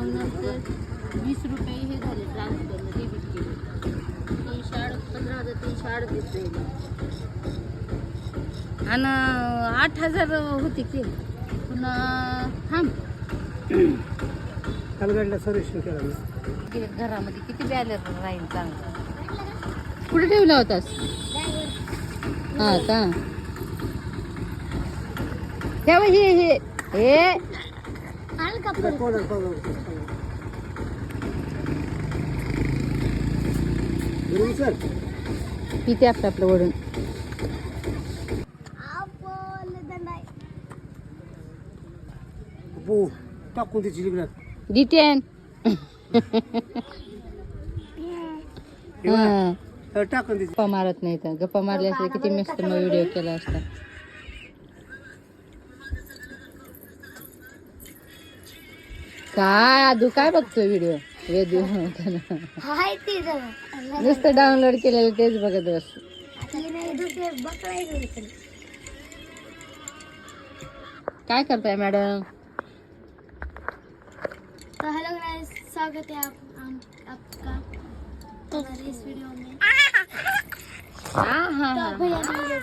मग नंतर 20 रुपये हे झाले ट्रान्सफर डेबिट केले 15,338 रुपये आणि 8,000 होते की पुन्हा थांब कालगडला सर्व्हिसिंग केलं घरामध्ये किती बॅलन्स राहील चांगलं कुठे ठेवला होतास हा का ठेव हे किती आपलं वडून टाकून त्याची डिटेन टाकून त्याची गप्पा मारत नाही तर गप्पा मारले असते किती मस्त मग व्हिडिओ केला असता काय आदू काय बघतोय व्हिडिओ वेदू नुसतं डाउनलोड केलेलं तेच बघत बस काय करताय मॅडम तो हेलो गाइस स्वागत है आपका हमारे इस वीडियो में हाँ हाँ तो भैया